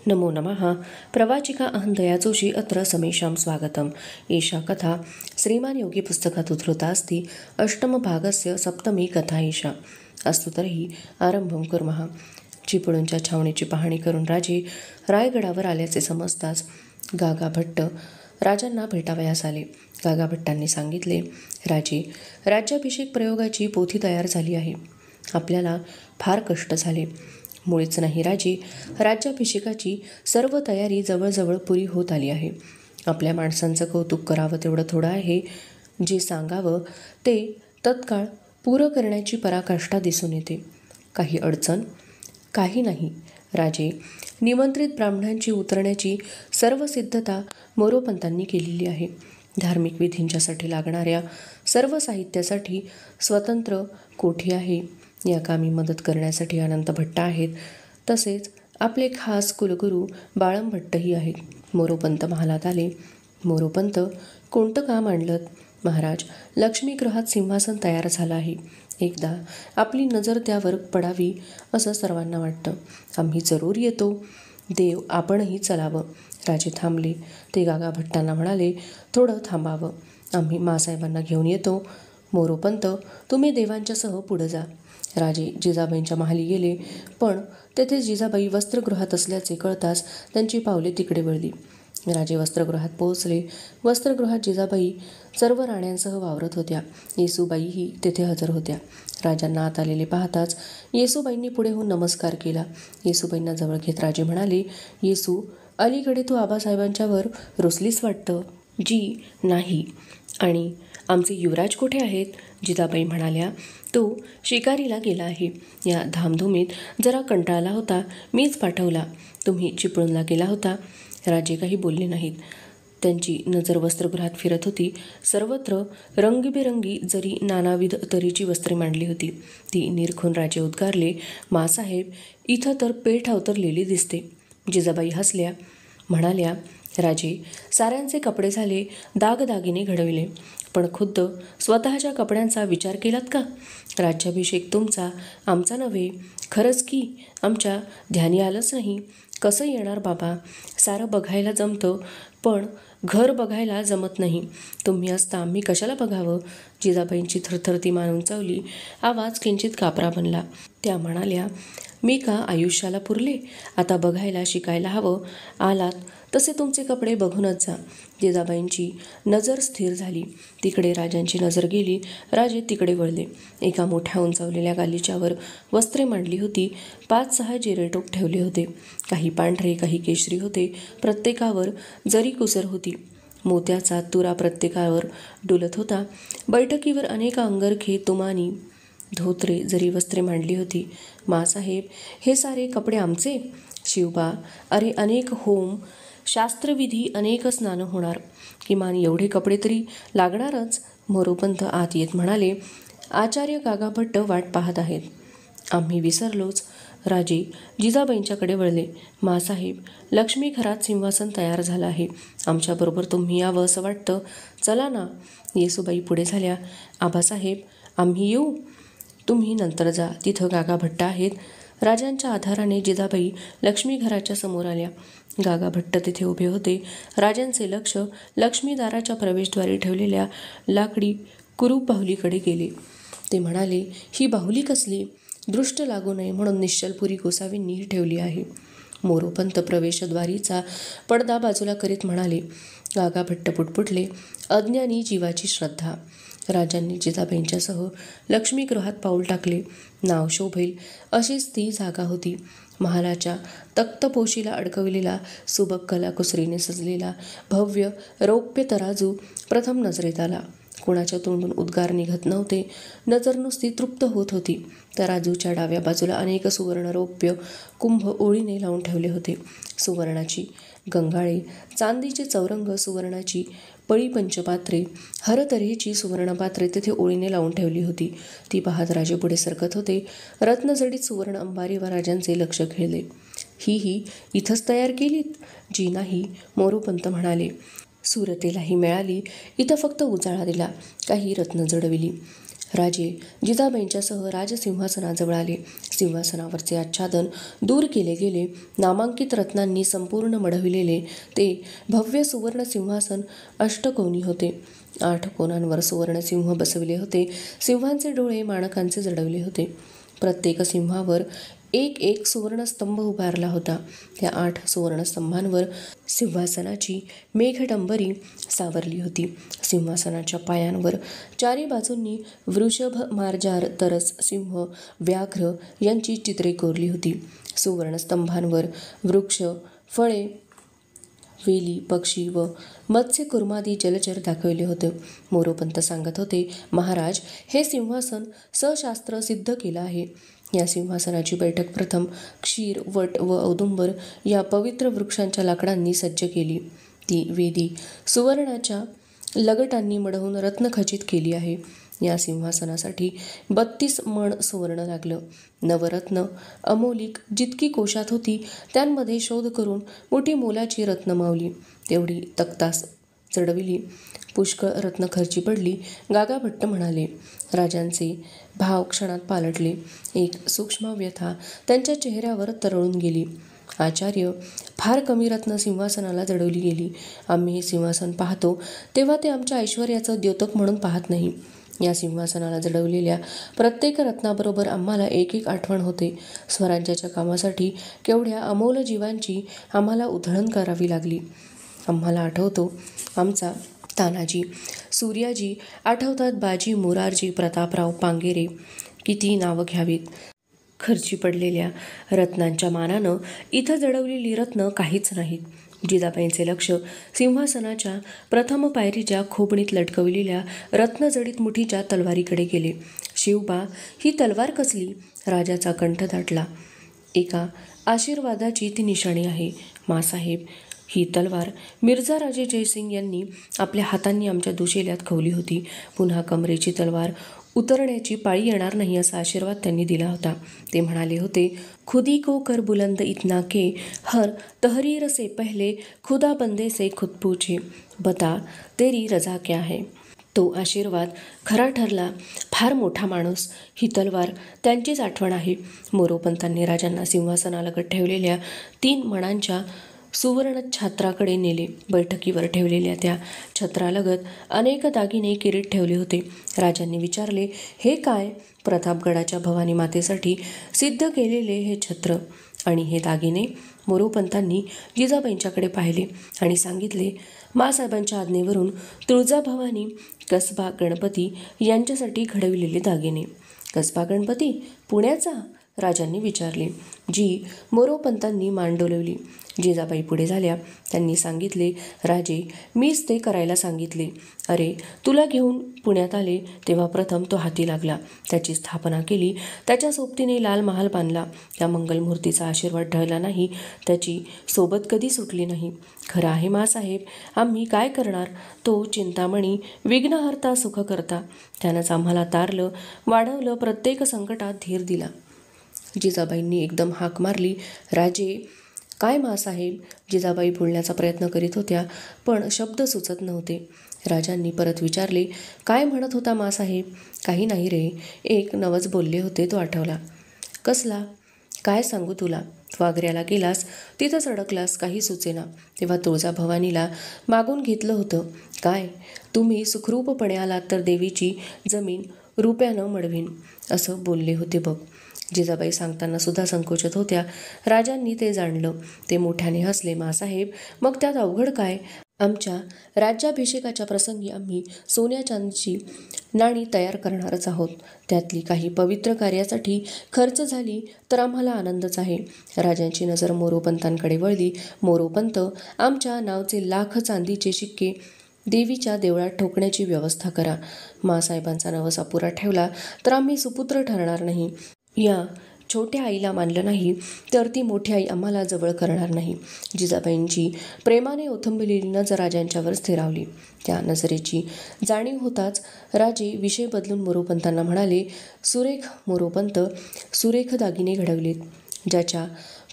नमो नमः। प्रवाचिका अहंदया जोशी अत्र समेषां स्वागतम्। एषा कथा श्रीमान योगी पुस्तकात् उद्धृता अस्ति। अष्टमभागस्य सप्तमी कथा एषा। अस्तु तर्हि आरंभं कुर्मः। चिपळूणच्या छावणीची पाहणी करून राजे रायगडावर आल्याचे समजताच गागा भट्ट राजांना भेटावयास आले. गागा भट्टांनी सांगितले, राजे, राज्याभिषेक प्रयोगाची पोथी तयार झाली आहे. आपल्याला फार कष्ट झाले. मुळीच नाही राजे, राज्याभिषेकाची सर्व तयारी जवळजवळ पुरी होत आली आहे. आपल्या माणसांचं कौतुक करावं तेवढं थोडं आहे. जे सांगावं ते तत्काळ पूर्ण करण्याची पराकाष्ठा दिसून येते. काही अडचण? काही नाही राजे. निमंत्रित ब्राह्मणांची उतरण्याची सर्व सिद्धता मोरोपंतांनी केलेली आहे. धार्मिक विधींच्यासाठी लागणाऱ्या सर्व साहित्यासाठी स्वतंत्र कोठी आहे. या कामी मदत करण्यासाठी अनंत भट्ट आहेत. तसेच आपले खास कुलगुरू बाळम भट्टही आहेत. मोरोपंत महालात आले. मोरोपंत, कोणतं काम आणलं? महाराज, लक्ष्मीगृहात सिंहासन तयार झालं आहे. एकदा आपली नजर त्यावर पडावी असं सर्वांना वाटतं. आम्ही जरूर येतो. देव आपणही चलावं. राजे थांबले. ते गागा भट्टांना म्हणाले, थोडं थांबावं, आम्ही मासाहेबांना घेऊन येतो. मोरोपंत, तुम्ही देवांच्या सह पुढे जा. राजे जिजाबाईंच्या महाली गेले, पण तेथे जिजाबाई वस्त्रगृहात असल्याचे कळताच त्यांची पावले तिकडे वळली. राजे वस्त्रगृहात पोहोचले. वस्त्रगृहात जिजाबाई सर्व राण्यांसह वावरत होत्या. येसूबाईही तेथे हजर होत्या. राजांना आत आलेले पाहताच येसूबाईंनी पुढे होऊन नमस्कार केला. येसूबाईंना जवळ घेत राजे म्हणाले, येसू, अलीकडे तू आबासाहेबांच्यावर रुसलीस वाटतं. जी नाही. आणि आमचे युवराज कुठे आहेत? जिजाबाई म्हणाल्या, तो शिकारीला गेला आहे. या धामधुमीत जरा कंटाळला होता. मीच पाठवला. तुम्ही चिपळूणला गेला होता. राजे काही बोलले नाहीत. त्यांची नजर वस्त्रगृहात फिरत होती. सर्वत्र रंगीबेरंगी जरी नानाविध तऱ्हेची वस्त्रे मांडली होती. ती निरखून राजे उद्गारले, मासाहेब, इथं तर पेठ अवतरलेली दिसते. जिजाबाई हसल्या. म्हणाल्या, राजे, साऱ्यांचे कपडे झाले, दागदागिने घडविले, पण खुद्द स्वतःच्या कपड्यांचा विचार केलात का? राज्याभिषेक तुमचा, आमचा नव्हे. खरंच की आमच्या ध्यानी आलंच नाही. कसं येणार बाबा? सारं बघायला जमतं, पण घर बघायला जमत नाही. तुम्ही असता आम्ही कशाला बघावं? जिजाबाईंची थरथरती मान उंचावली. आवाज किंचित कापरा बनला. त्या म्हणाल्या, मी का आयुष्याला पुरले? आता बघायला शिकायला हवं. आलात तसे तुमचे कपडे बघूनच जा. जिजाबाईंची नजर स्थिर झाली. तिकडे राजांची नजर गेली. राजे तिकडे वळले. एका मोठ्या उंचावलेल्या गालिच्यावर वस्त्रे मांडली होती. 5-6 जिरेटोप ठेवले होते. काही पांढरे, काही केशरी होते. प्रत्येकावर जरी कुसर होती. मोत्याचा तुरा प्रत्येकावर डुलत होता. बैठकीवर अनेक अंगरखे, तुमानी, धोत्रे जरी वस्त्रे मांडली होती. मासाहेब, हे सारे कपडे आमचे? शिवबा, अरे अनेक होम, शास्त्रविधी, अनेक स्नानं होणार. किमान एवढे कपडे तरी लागणारच. मोरोपंत आत येत म्हणाले, आचार्य गागा भट्ट वाट पाहत आहेत. आम्ही विसरलोच. राजे जिजाबाईंच्याकडे वळले. मासाहेब, लक्ष्मी घरात सिंहासन तयार झालं आहे. आमच्याबरोबर तुम्ही यावं असं वाटतं. चला ना. येसूबाई पुढे झाल्या. आबासाहेब, आम्ही येऊ? तुम्ही नंतर जा. तिथं गागा भट्ट आहेत. राजांच्या आधाराने जिजाबाई लक्ष्मी घराच्या समोर आल्या. गागा भट्ट तिथे उभे होते. राजांचे लक्ष लक्ष्मीदाराच्या प्रवेशद्वारी ठेवलेल्या लाकडी कुरूप बाहुलीकडे गेले. ते म्हणाले, ही बाहुली कसली? दृष्ट लागू नये म्हणून निश्चलपुरी गोसावींनी ठेवली आहे. मोरोपंत प्रवेशद्वारीचा पडदा बाजूला करीत म्हणाले. गागा भट्ट पुटपुटले, अज्ञानी जीवाची श्रद्धा. राजांनी जिजाबाईंच्यासह लक्ष्मीगृहात पाऊल टाकले. नाव शोभेल अशीच ती जागा होती. महालाच्या तख्तपोशीला अडकविलेला सुबक कलाकुसरीने सजलेला भव्य रौप्य तराजू प्रथम नजरेत आला. कोणाच्या तोंडून उद्गार निघत नव्हते. नजर नुसती तृप्त होत होती. तराजूच्या डाव्या बाजूला अनेक सुवर्ण रौप्य कुंभ ओळीने लावून ठेवले होते. सुवर्णाची गंगाळे, चांदीचे चौरंग, सुवर्णाची पळी पंचपात्रे, हर तऱ्हेची सुवर्णपात्रे तिथे ओळीने लावून ठेवली होती. ती पाहत राजे पुढे सरकत होते. रत्नजडीत सुवर्ण अंबारीवर राजांचे लक्ष खेळले. ही इथंच तयार केलीत? जी नाही, मोरोपंत म्हणाले. सुरतेलाही मिळाली. इथं फक्त उजाळा दिला, काही रत्न जडविली. राजे जिजाबाईंच्यासह राजसिंहासनाजवळ आले. सिंहासनावरचे आच्छादन दूर केले गेले. नामांकित रत्नांनी संपूर्ण मढविलेले ते भव्य सुवर्ण सिंहासन अष्टकोनी होते. 8 कोनांवर सुवर्णसिंह बसविले होते. सिंहांचे डोळे माणकांचे जडवले होते. प्रत्येक सिंहावर एक एक सुवर्णस्तंभ उभारला होता. त्या 8 सुवर्णस्तंभांवर सिंहासनाची मेघडंबरी सावरली होती. सिंहासनाच्या पायांवर चारी बाजूंनी वृषभ, मार्जार, तरस, सिंह, व्याघ्र यांची चित्रे कोरली होती. सुवर्णस्तंभांवर वृक्ष, फळे, वेली, पक्षी व मत्स्य कुर्मादी जलचर दाखवले होते. मोरोपंत सांगत होते, महाराज, हे सिंहासन सशास्त्र सिद्ध केलं आहे. या सिंहासनाची बैठक प्रथम क्षीर, वट व औदुंबर या पवित्र वृक्षांच्या लाकडांनी सज्ज केली. ती वेदी सुवर्णाच्या लगटांनी मढवून रत्नखचित केली आहे. या सिंहासनासाठी 32 मण सुवर्ण लागलं. नवरत्न अमोलिक जितकी कोशात होती त्यांमध्ये शोध करून मोठी मोलाची रत्न मावली. तेवढी तक्तास चढविली. पुष्कळ रत्न खर्ची पडली. गागाभट्ट म्हणाले. राजांचे भाव क्षणात पालटले. एक सूक्ष्म व्यथा त्यांच्या चेहऱ्यावर तरळून गेली. आचार्य, फार कमी रत्न सिंहासनाला जडवली गेली. आम्ही हे सिंहासन पाहतो तेव्हा ते आमच्या ऐश्वर्याचं द्योतक म्हणून पाहत नाही. या सिंहासनाला जडवलेल्या प्रत्येक रत्नाबरोबर आम्हाला एक एक आठवण होते. स्वराज्याच्या कामासाठी केवढ्या अमोल जीवांची आम्हाला उधळण करावी लागली. आम्हाला आठवतो आमचा तानाजी, सूर्याजी, आठवतात बाजी, मोरारजी, प्रतापराव, पांगेरे. किती नावं घ्यावीत. खर्ची पडलेल्या रत्नांच्या मानानं इथं जडवलेली रत्न काहीच नाहीत. जिजाबाईंचे लक्ष सिंहासनाच्या प्रथम पायरीच्या खोबणीत लटकवलेल्या रत्नजडित मुठीच्या तलवारीकडे गेले. शिवबा, ही तलवार कसली? राजाचा कंठ दाटला. एका आशीर्वादाची ती निशाणी आहे. मासाहेब, ही तलवार मिर्झा राजे जयसिंग यांनी आपल्या हातांनी आमच्या दुशेल्यात खवली होती. पुन्हा कमरेची तलवार उतरण्याची पाळी येणार नाही असा आशीर्वाद त्यांनी दिला होता. ते म्हणाले होते, खुदी को कर बुलंद इतना के हर तहरीर से पहले खुदा बंदे से खुद पूछे, बता तेरी रजा क्या है. तो आशीर्वाद खरा ठरला. फार मोठा माणूस. ही तलवार त्यांचीच आठवण आहे. मोरोपंतांनी राजांना सिंहासनालगत ठेवलेल्या 3 मणांच्या सुवर्ण छत्राकडे नेले. बैठकीवर ठेवलेल्या त्या छत्रालगत अनेक दागिने, किरीट ठेवले होते. राजांनी विचारले, हे काय? प्रतापगडाच्या भवानी मातेसाठी सिद्ध केलेले हे छत्र आणि हे दागिने. मोरोपंतांनी जिजाबाईंच्याकडे पाहिले आणि सांगितले, मासाहेबांच्या आज्ञेवरून तुळजाभवानी, कसबा गणपती यांच्यासाठी घडविलेले दागिने. कसबा गणपती पुण्याचा? राजांनी विचारले. जी. मोरोपंतांनी मान डोलवली. जिजाबाई पुढे झाल्या. त्यांनी सांगितले, राजे, मीच ते करायला सांगितले. अरे, तुला घेऊन पुण्यात आले तेव्हा प्रथम तो हाती लागला. त्याची स्थापना केली. त्याच्या सोबतीने लाल महाल बांधला. त्या मंगलमूर्तीचा आशीर्वाद ढळला नाही. त्याची सोबत कधी सुटली नाही. खरं आहे मासाहेब, आम्ही काय करणार? तो चिंतामणी, विघ्नहर्ता, सुखकर्ता. त्यानंच आम्हाला तारलं, वाढवलं, प्रत्येक संकटात धीर दिला. जिजाबाईंनी एकदम हाक मारली. राजे. काय मासाहेब? जिजाबाई बोलण्याचा प्रयत्न करीत होत्या पण शब्द सुचत नव्हते. राजांनी परत विचारले, काय म्हणत होता मासाहेब? काही नाही रे, एक नवच बोलले होते तो आठवला. कसला? काय सांगू तुला? तू आग्र्याला गेलास, तिथंच अडकलास, काही सुचेना. तेव्हा तुळजाभवानीला मागून घेतलं होतं. काय? तुम्ही सुखरूपपणे आलात तर देवीची जमीन रुपयानं मडवीन असं बोलले होते बघ. जिजाबाई सांगताना सुद्धा संकोचत होत्या. राजांनी ते जाणलं. ते मोठ्याने हसले. मासाहेब, मग त्यात अवघड काय? आमच्या राज्याभिषेकाच्या प्रसंगी आम्ही सोन्या चांदीची नाणी तयार करणारच आहोत. त्यातली काही पवित्र कार्यासाठी खर्च झाली तर आम्हाला आनंदच आहे. राजांची नजर मोरोपंतांकडे वळली. मोरोपंत, आमच्या नावचे लाख चांदीचे शिक्के देवीच्या देवळात ठोकण्याची व्यवस्था करा. मासाहेबांचा नवस अपुरा ठेवला तर आम्ही सुपुत्र ठरणार नाही. या छोट्या आईला मानलं नाही तर ती मोठी आई आम्हाला जवळ करणार नाही. जिजाबाईंची प्रेमाने ओथंबलेली नजर राजांच्यावर स्थिरावली. त्या नजरेची जाणीव होताच राजे विषय बदलून मोरोपंतांना म्हणाले, सुरेख मोरोपंत, सुरेख दागिने घडवलेत. ज्याच्या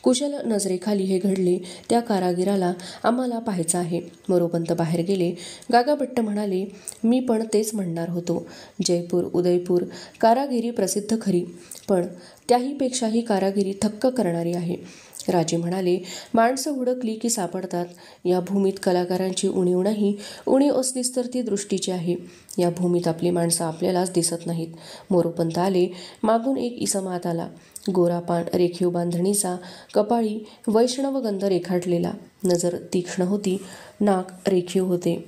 कुशल नजरेखाली हे घडले. त्या कारागिराला आम्हाला पाहायचं आहे. मोरोपंत बाहेर गेले. गागाभट्ट म्हणाले, मी पण तेच म्हणणार होतो. जयपूर उदयपूर कारागिरी प्रसिद्ध खरी, पण त्याहीपेक्षाही कारागिरी थक्क करणारी आहे. राजे म्हणाले, माणसं हुडकली की सापडतात. या भूमीत कलाकारांची उणीव नाही. उणीव असलीच तर ती दृष्टीची आहे. या भूमीत आपली माणसं आपल्यालाच दिसत नाहीत. मोरोपंत आले. मागून एक इसम आत आला. गोरापान, रेखीव बांधणीचा, कपाळी वैष्णव गंध रेखाटलेला. नजर तीक्ष्ण होती. नाक रेखीव होते.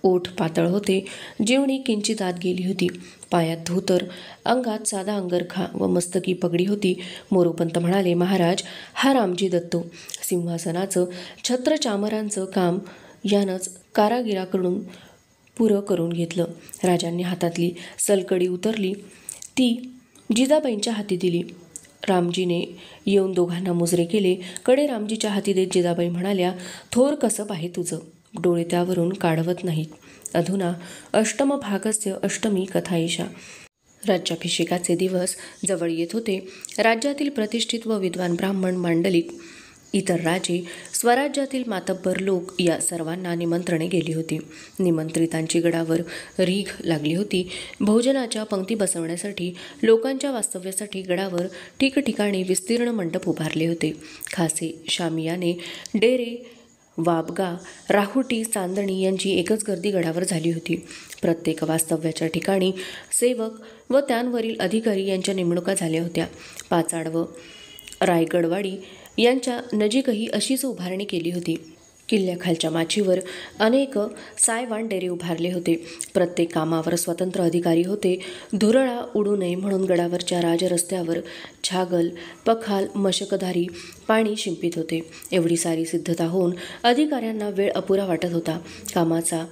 ओठ पातळ होते. जीवणी किंचित आत गेली होती. पायात धोतर, अंगात साधा अंगरखा व मस्तकी पगडी होती. मोरोपंत म्हणाले, महाराज, हा रामजी दत्तो. सिंहासनाचं छत्रचामरांचं काम यानंच कारागिराकडून पुरं करून घेतलं. राजांनी हातातली सलकडी उतरली. ती जिजाबाईंच्या हाती दिली. रामजीने येऊन दोघांना मुजरे केले. कडे रामजीच्या हाती देत जिजाबाई म्हणाल्या, थोर कसब आहे तुझं. डोळे त्यावरून काढवत नाहीत. अधुना अष्टमभागस्य अष्टमी कथायिषा. राज्याभिषेकाचे दिवस जवळ येत होते. राज्यातील प्रतिष्ठित व विद्वान ब्राह्मण, मांडलिक, इतर राजे, स्वराज्यातील मातब्बर लोक या सर्वांना निमंत्रणे गेली होती. निमंत्रितांची गडावर रीघ लागली होती. भोजनाच्या पंक्ती बसवण्यासाठी, लोकांच्या वास्तव्यासाठी गडावर ठिकठिकाणी विस्तीर्ण मंडप उभारले होते. खासे, शामियाने, डेरे, वाबगा, राहुटी, चांदणी यांची एकच गर्दी गडावर झाली होती. प्रत्येक वास्तव्याच्या ठिकाणी सेवक व त्यांवरील अधिकारी यांच्या नेमणुका झाल्या होत्या. पाचाड व रायगडवाडी यांच्या नजीकही अशीच उभारणी केली होती. किल्ल्याखालच्या माचीवर अनेक सायवान डेरे उभारले होते. प्रत्येक कामावर स्वतंत्र अधिकारी होते. धुरळा उडू नये म्हणून गडावरच्या राजरस्त्यावर छागल, पखाल, मशकधारी पाणी शिंपित होते. एवढी सारी सिद्धता होऊन अधिकाऱ्यांना वेळ अपुरा वाटत होता. कामाचा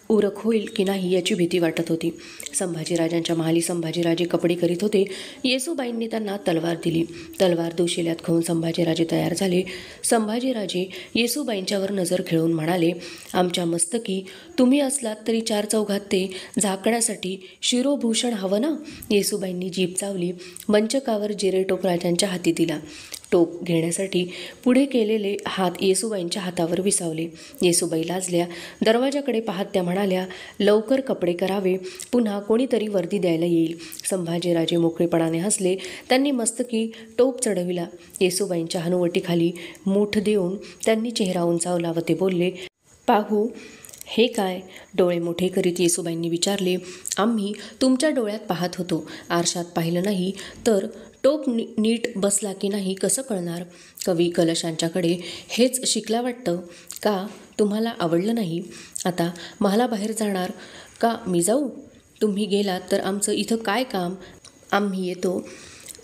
उरक होईल की नाही याची भीती वाटत होती. संभाजीराजांच्या महाली संभाजीराजे कपडे करीत होते. येसूबाईंनी त्यांना तलवार दिली. तलवार दोशिल्यात खाऊन संभाजीराजे तयार झाले. संभाजीराजे येसूबाईंच्यावर नजर खेळून म्हणाले, आमच्या मस्तकी तुम्ही असलात तरी चार चौघात ते झाकण्यासाठी शिरोभूषण हवं ना. येसूबाईंनी जीभ चावली. मंचकावर जिरेटोप राजांच्या हाती दिला. टोप घेण्यासाठी पुढे केलेले हात येसूबाईंच्या हातावर विसावले. येसूबाई लाजल्या. दरवाजाकडे पाहत त्या म्हणाल्या, लवकर कपडे करावे, पुन्हा कोणीतरी वर्दी द्यायला येईल. संभाजीराजे मोकळेपणाने हसले. त्यांनी मस्तकी टोप चढविला. येसूबाईंच्या हनुवटीखाली मूठ देऊन त्यांनी चेहरा उंचावला व ते बोलले, पाहू हे काय. डोळे मोठे करीत येसूबाईंनी विचारले, आम्ही तुमच्या डोळ्यात पाहत होतो. आरशात पाहिलं नाही तर टोप नीट बसला की नाही कसं कळणार. कवी कलशांच्याकडे हेच शिकला वाटतं. का तुम्हाला आवडलं नाही. आता महालाबाहेर जाणार का मी जाऊ. तुम्ही गेलात तर आमचं इथं काय काम. आम्ही येतो.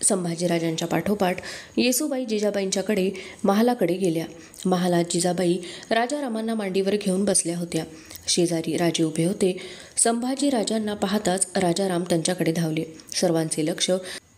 संभाजीराजांच्या पाठोपाठ येसूबाई जिजाबाईंच्याकडे महालाकडे गेल्या. महालात जिजाबाई राजारामांना मांडीवर घेऊन बसल्या होत्या. शेजारी राजे उभे होते. संभाजीराजांना पाहताच राजाराम त्यांच्याकडे धावले. सर्वांचे लक्ष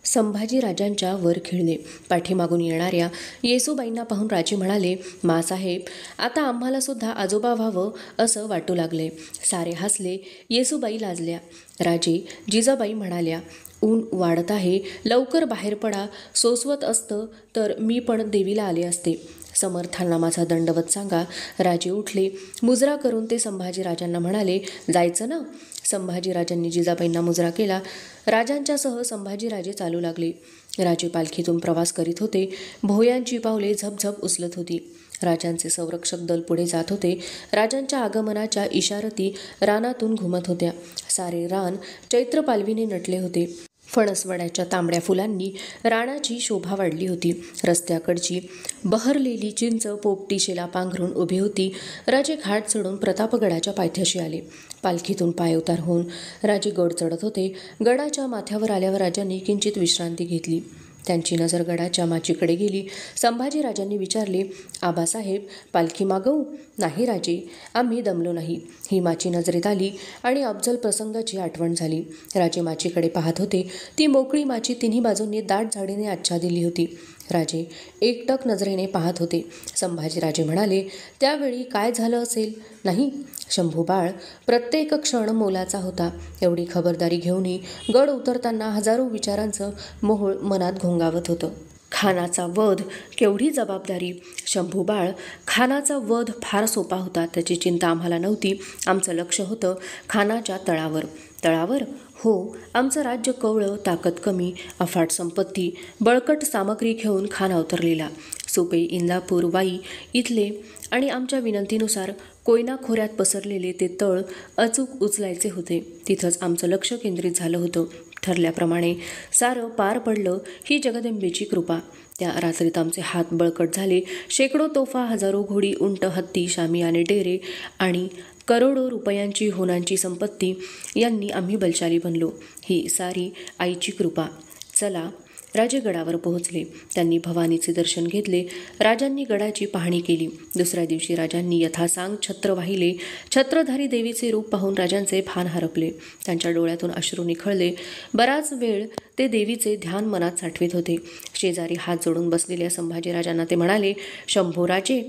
संभाजीराजांच्या वर खिळले. पाठीमागून येणाऱ्या येसूबाईंना पाहून राजे म्हणाले, मासाहेब, आता आम्हाला सुद्धा आजोबा व्हावं असं वाटू लागले. सारे हसले. येसूबाई लाजल्या. राजे जिजाबाई म्हणाल्या, ऊन वाढत आहे, लवकर बाहेर पडा. सोसवत असतं तर मी पण देवीला आले असते. समर्थांना माझा दंडवत सांगा. राजे उठले. मुजरा करून ते संभाजीराजांना म्हणाले, जायचं ना. संभाजीराजांनी जिजाबाईंना मुजरा केला. राजांच्यासह संभाजीराजे चालू लागले. राजे पालखीतून प्रवास करीत होते. भोयांची पावले झपझप उचलत होती. राजांचे संरक्षक दल पुढे जात होते. राजांच्या आगमनाच्या इशारती रानातून घुमत होत्या. सारे रान चैत्रपालवीने नटले होते. फणसवड्याच्या तांबड्या फुलांनी रानाची शोभा वाढली होती. रस्त्याकडची बहरलेली चिंच पोपटीशेला पांघरून उभी होती. राजे घाट चढून प्रतापगडाच्या पायथ्याशी आले. पालखीतून पायउतार होऊन राजे गड चढत होते. गडाच्या माथ्यावर आल्यावर राजांनी किंचित विश्रांती घेतली. त्यांची नजर गडाच्या माचीकडे गेली. संभाजीराजांनी विचारले, आबासाहेब, पालखी मागवू. नाही राजे, आम्ही दमलो नाही. ही माची नजरेत आली आणि अफजल प्रसंगाची आठवण झाली. राजे माचीकडे पाहत होते. ती मोकळी माची तिन्ही बाजूंनी दाट झाडीने आच्छादिली होती. राजे एकटक नजरेने पाहत होते. संभाजीराजे म्हणाले, त्यावेळी काय झालं असेल. नाही शंभूबाळ, प्रत्येक क्षण मोलाचा होता. एवढी खबरदारी घेऊनही गड उतरताना हजारो विचारांचं मोहोळ मनात घोंगावत होतं. खानाचा वध केवढी जबाबदारी. शंभूबाळ, खानाचा वध फार सोपा होता. त्याची चिंता आम्हाला नव्हती. आमचं लक्ष होतं खानाच्या तळावर. तळावर? हो. आमचं राज्य कवळं, ताकद कमी, अफाट संपत्ती, बळकट सामग्री घेऊन खान अवतरलेला. सुपे, इंदापूर, वाई इथले आणि आमच्या विनंतीनुसार कोयना खोऱ्यात पसरलेले ते तळ अचूक उचलायचे होते. तिथंच आमचं लक्ष केंद्रित झालं होतं. ठरल्याप्रमाणे सारं पार पडलं ही जगदंबेची कृपा. त्या रात्रीत आमचे हात बळकट झाले. शेकडो तोफा, हजारो घोडी, उंट, हत्ती, शामियाने, डेरे आणि करोडो रुपयांची होनांची संपत्ती यांनी आम्ही बलशाली बनलो. ही सारी आईची कृपा. चला. राजे गडावर पोहोचले. त्यांनी भवानीचे दर्शन घेतले. राजांनी गडाची पाहणी केली. दुसऱ्या दिवशी राजांनी यथासांग छत्र वाहिले. छत्रधारी देवीचे रूप पाहून राजांचे भान हरपले. त्यांच्या डोळ्यातून अश्रू निखळले. बराच वेळ ते देवीचे ध्यान मनात साठवित होते. शेजारी हात जोडून बसलेल्या संभाजीराजांना ते म्हणाले, शंभूराजे,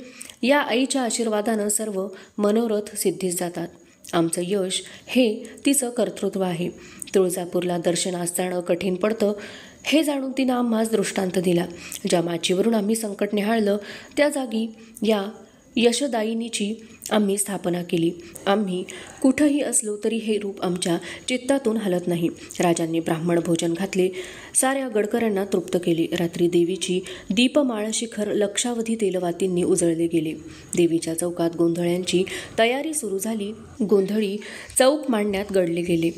या आईच्या आशीर्वादानं सर्व मनोरथ सिद्धीस जातात. आमचं यश हे तिचं कर्तृत्व आहे. तुळजापूरला दर्शनास जाणं कठीण पडतं हे जाणून तिनं आम्हास दृष्टांत दिला. ज्या माचीवरून आम्ही संकट निहाळलं त्या जागी या यशदायिनीची आम्ही स्थापना केली. आम्ही कुठंही असलो तरी हे रूप आमच्या चित्तातून हलत नाही. राजांनी ब्राह्मण भोजन घातले. साऱ्या गडकऱ्यांना तृप्त केले. रात्री देवीची दीपमाळ शिखर लक्षावधी तेलवातींनी उजळले गेले. देवीच्या चौकात गोंधळ्यांची तयारी सुरू झाली. गोंधळी चौक मांडण्यात गडले गेले.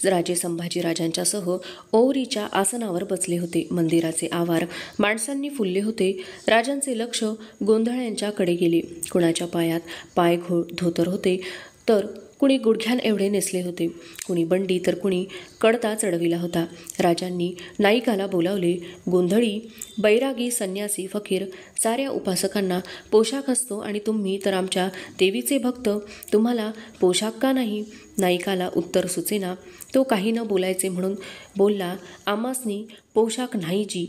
राजे संभाजीराजांच्यासह ओवरीच्या आसनावर बसले होते. मंदिराचे आवार माणसांनी फुलले होते. राजांचे लक्ष गोंधळ्यांच्याकडे गेले. कुणाच्या पायात धोतर होते तर कुणी गुडघ्यान एवढे नेसले होते. कुणी बंडी तर कुणी कडता चढविला होता. राजांनी नाईकाला बोलावले. गोंधळी, बैरागी, संन्यासी, फकीर साऱ्या उपासकांना पोशाख असतो आणि तुम्ही तर आमच्या देवीचे भक्त, तुम्हाला पोशाख का नाही? नाईकाला उत्तर सुचेना. तो काही न बोलायचे म्हणून बोलला, आम्हासनी पोशाख नाही जी.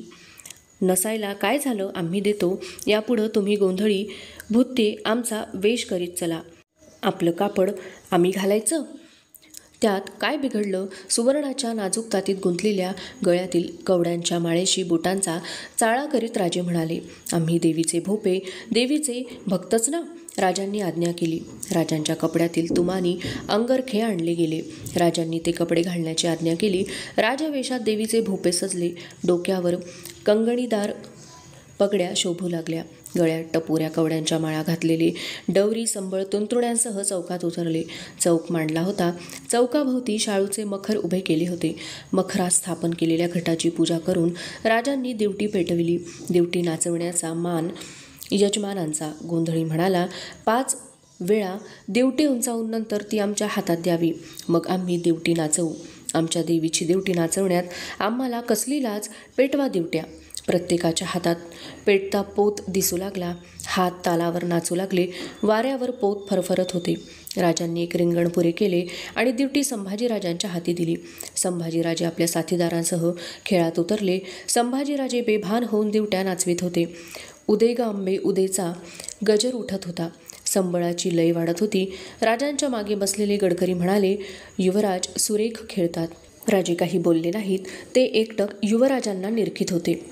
नसायला काय झालं, आम्ही देतो. यापुढं तुम्ही गोंधळी भुत्ते आमचा वेश करीत चला. आपलं कापड आम्ही घालायचं, त्यात काय बिघडलं? सुवर्णाच्या नाजूक तातीत गुंतलेल्या गळ्यातील कवड्यांच्या माळेशी बोटांचा चाळा करीत राजे म्हणाले, आम्ही देवीचे भोपे, देवीचे भक्तच ना. राजांनी आज्ञा केली. राजांच्या कपड्यातील तुमानी अंगरखे आणले गेले. राजांनी ते कपडे घालण्याची आज्ञा केली. राजवेशात देवीचे भोपे सजले. डोक्यावर कंगणीदार पगड्या शोभू लागल्या. गळ्यात टपोऱ्या कवड्यांच्या माळा घातलेले डवरी संबळ तुंतुड्यांसह चौकात उतरले. चौक मांडला होता. चौकाभोवती शाळूचे मखर उभे केले होते. मखरात स्थापन केलेल्या घटाची पूजा करून राजांनी दिवटी पेटविली. दिवटी नाचवण्याचा मान यजमानांचा. गोंधळी म्हणाला, 5 वेळा दिवटी उंचावून नंतर ती आमच्या हातात द्यावी, मग आम्ही दिवटी नाचवू. आमच्या देवीची दिवटी नाचवण्यात आम्हाला कसली लाज? पेटवा दिवट्या. प्रत्येकाच्या हातात पेटता पोत दिसू लागला. हात तालावर नाचू लागले. वाऱ्यावर पोत फरफरत होते. राजांनी एक रिंगण पुरे केले आणि दिवटी संभाजीराजांच्या हाती दिली. संभाजीराजे आपल्या साथीदारांसह खेळात उतरले. संभाजीराजे बेभान होऊन दिवट्या नाचवित होते. उदे ग अंबे उदेचा गजर उठत होता. संबळाची लय वाढत होती. राजांच्या मागे बसलेले गडकरी म्हणाले, युवराज सुरेख खेळतात. राजे काही बोलले नाहीत. ते एकटक युवराजांना निरखित होते.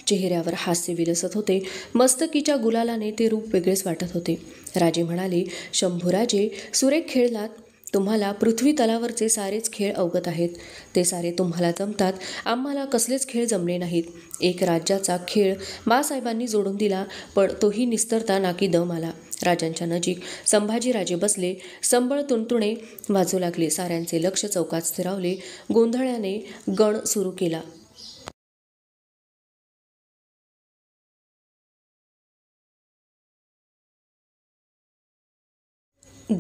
चेहऱ्यावर हास्य विलसत होते. मस्तकीच्या गुलालाने ते रूप वेगळेच वाटत होते. राजे म्हणाले, शंभूराजे, सुरेख खेळलात. तुम्हाला पृथ्वी तलावरचे सारेच खेळ अवगत आहेत. ते सारे तुम्हाला जमतात. आम्हाला कसलेच खेळ जमले नाहीत. एक राज्याचा खेळ मासाहेबांनी जोडून दिला, पण तोही निस्तरता नाकी दम आला. राजांच्या नजीक संभाजीराजे बसले. संबळ तुणतुणे वाजू लागले. साऱ्यांचे लक्ष चौकात स्थिरावले. गोंधळ्याने गण सुरू केला.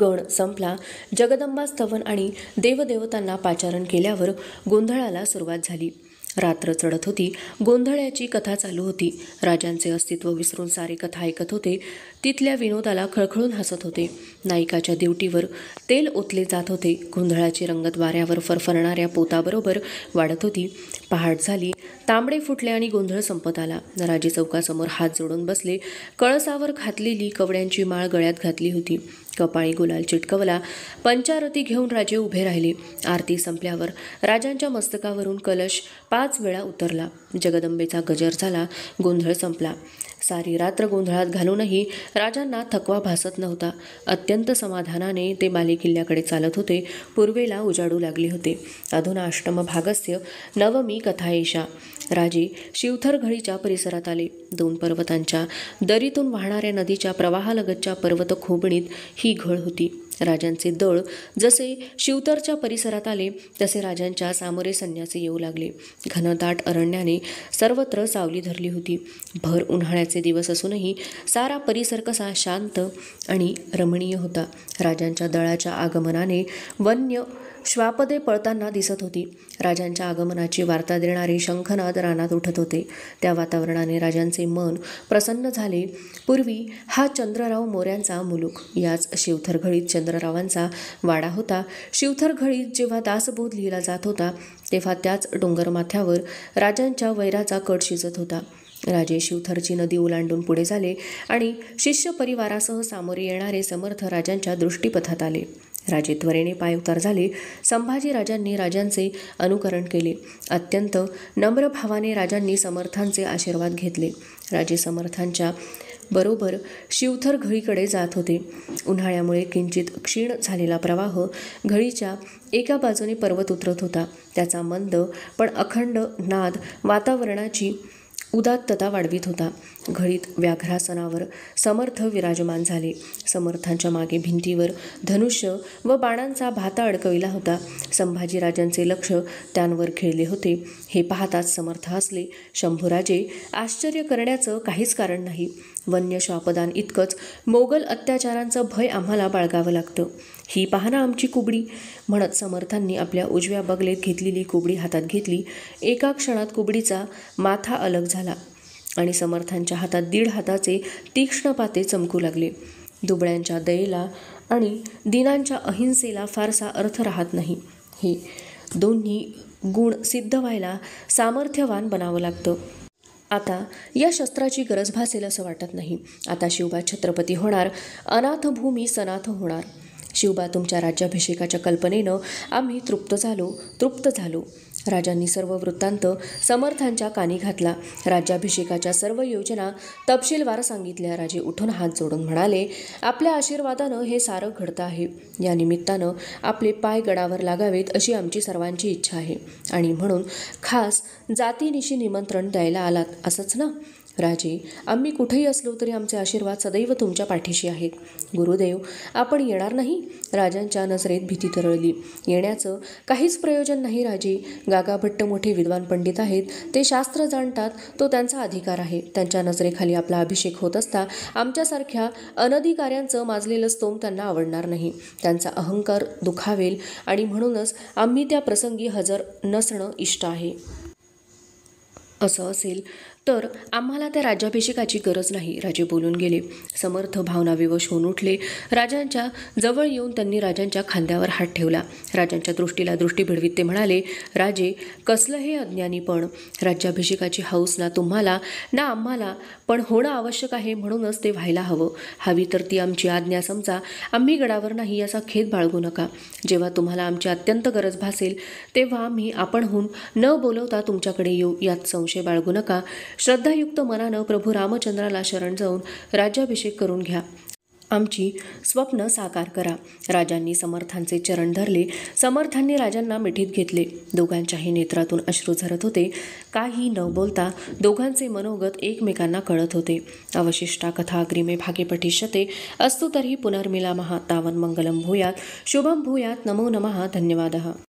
गण संपला. जगदंबा स्तवन आणि देवदेवतांना पाचारण केल्यावर गोंधळाला सुरुवात झाली. रात्र चढत होती. गोंधळ्याची कथा चालू होती. राजांचे अस्तित्व विसरून सारे कथा ऐकत होते. तिथल्या विनोदाला खळखळून हसत होते. नायिकाच्या दिवटीवर तेल ओतले जात होते. गोंधळाची रंगत वाऱ्यावर फरफरणाऱ्या पोताबरोबर वाढत होती. पहाट झाली. तांबडे फुटले आणि गोंधळ संपत आला. राजे चौकासमोर हात जोडून बसले. कळसावर घातलेली कवड्यांची माळ गळ्यात घातली होती. कपाळी गुलाल चिटकवला. पंचारती घेऊन राजे उभे राहिले. आरती संपल्यावर राजांच्या मस्तकावरून कलश 5 वेळा उतरला. जगदंबेचा गजर झाला. गोंधळ संपला. सारी रात्र गोंधळात घालूनही राजांना थकवा भासत नव्हता. अत्यंत समाधानाने ते बालेकिल्ल्याकडे चालत होते. पूर्वेला उजाडू लागले होते. अधुना अष्टमभागस्य नवमी कथा एषा. राजे शिवथरघळीच्या परिसरात आले. 2 पर्वतांच्या दरीतून वाहणाऱ्या नदीच्या प्रवाहालगतच्या पर्वत खोबणीत ही घळ होती. राजांचे दळ जसे शिवतरच्या परिसरात आले तसे राजांच्या सामोरे संन्यासी येऊ लागले. घनदाट अरण्याने सर्वत्र सावली धरली होती. भर उन्हाळ्याचे दिवस असूनही सारा परिसर कसा शांत आणि रमणीय होता. राजांच्या दळाच्या आगमनाने वन्य श्वापदे पळताना दिसत होती. राजांच्या आगमनाची वार्ता देणारे शंखनाद रानात उठत होते. त्या वातावरणाने राजांचे मन प्रसन्न झाले. पूर्वी हा चंद्रराव मोऱ्यांचा मुलूक. याच शिवथरघळीत चंद्ररावांचा वाडा होता. शिवथरघळीत जेव्हा दासबोध लिहिला जात होता तेव्हा त्याच डोंगरमाथ्यावर राजांच्या वैराचा कट शिजत होता. राजे शिवथरची नदी ओलांडून पुढे झाले आणि शिष्य परिवारासह सामोरे येणारे समर्थ राजांच्या दृष्टीपथात आले. राजे त्वरेने पायउतार झाले. संभाजी राजांनी राजांचे अनुकरण केले. अत्यंत नम्र भावाने राजांनी समर्थांचे आशीर्वाद घेतले. राजे समर्थांच्या बरोबर शिवथर घळीकडे जात होते. उन्हाळ्यामुळे किंचित क्षीण झालेला प्रवाह घळीच्या एका बाजूने पर्वत उतरत होता. त्याचा मंद पण अखंड नाद वातावरणाची उदात्तता वाढवित होता. घळीत व्याघ्रासनावर समर्थ विराजमान झाले. समर्थांच्या मागे भिंतीवर धनुष्य व बाणांचा भाता अडकविला होता. संभाजीराजांचे लक्ष त्यांवर खिळले होते. हे पाहताच समर्थ हसले. शंभूराजे, आश्चर्य करण्याचं काहीच कारण नाही. वन्य श्वापदान इतकंच मोगल अत्याचारांचं भय आम्हाला बाळगावं लागतं. ही पाहना आमची कुबडी, म्हणत समर्थांनी आपल्या उजव्या बगलेत घेतलेली कुबडी हातात घेतली. एका क्षणात कुबडीचा माथा अलग झाला आणि समर्थांच्या हातात 1.5 हाताचे तीक्ष्ण पाते चमकू लागले. दुबळ्यांच्या दयेला आणि दीनांच्या अहिंसेला फारसा अर्थ राहत नाही. हे दोन्ही गुण सिद्ध व्हायला सामर्थ्यवान बनावं लागतं. आता या शस्त्राची गरज भासेल असं वाटत नाही. आता शिवबा छत्रपती होणार, अनाथ भूमी सनाथ होणार. शिवबा, तुमच्या राज्याभिषेकाच्या कल्पनेनं आम्ही तृप्त झालो. राजांनी सर्व वृत्तांत समर्थांच्या कानी घातला. राज्याभिषेकाच्या सर्व योजना तपशीलवार सांगितल्या. राजे उठून हात जोडून म्हणाले, आपल्या आशीर्वादानं हे सारं घडतं आहे. या निमित्तानं आपले पाय गडावर लागावेत अशी आमची सर्वांची इच्छा आहे. आणि म्हणून खास जातीनिशी निमंत्रण द्यायला आलात असंच ना? राजे, आम्ही कुठेही असलो तरी आमचे आशीर्वाद सदैव तुमच्या पाठीशी आहेत. गुरुदेव, आपण येणार नाही? राजांच्या नजरेत भीती तरळली. येण्याचं काहीच प्रयोजन नाही राजे. गागाभट्ट मोठे विद्वान पंडित आहेत. ते शास्त्र जाणतात. तो त्यांचा अधिकार आहे. त्यांच्या नजरेखाली आपला अभिषेक होत असता आमच्यासारख्या अनधिकाऱ्यांचं माजलेलं स्तोम त्यांना आवडणार नाही. त्यांचा अहंकार दुखावेल आणि म्हणूनच आम्ही त्या प्रसंगी हजर नसणं इष्ट आहे. असं असेल तर आम्हाला त्या राज्याभिषेकाची गरज नाही, राजे बोलून गेले. समर्थ भावनाविवश होऊन उठले. राजांच्या जवळ येऊन त्यांनी राजांच्या खांद्यावर हात ठेवला. राजांच्या दृष्टीला दृष्टी भिडवीत ते म्हणाले, राजे, कसलं हे अज्ञानीपण? राज्याभिषेकाची हौस ना तुम्हाला ना आम्हाला, पण होणं आवश्यक आहे म्हणूनच ते व्हायला हवं. हवी तर ती आमची आज्ञा समजा. आम्ही गडावर नाही याचा खेद बाळगू नका. जेव्हा तुम्हाला आमची अत्यंत गरज भासेल तेव्हा आम्ही आपणहून न बोलवता तुमच्याकडे येऊ, यात संशय बाळगू नका. श्रद्धायुक्त मनानं प्रभू रामचंद्राला शरण जाऊन राज्याभिषेक करून घ्या. आमची स्वप्न साकार करा. राजांनी समर्थांचे चरण धरले. समर्थांनी राजांना मिठीत घेतले. दोघांच्याही नेत्रातून अश्रू झरत होते. काही न बोलता दोघांचे मनोगत एकमेकांना कळत होते. अवशिष्टा कथा अग्रिमे भागे पठिष्यते. अस्तु तर्हि पुनर्मिलामः. तावन् मंगलं भूयात्, शुभं भूयात्. नमो नमः. धन्यवादः.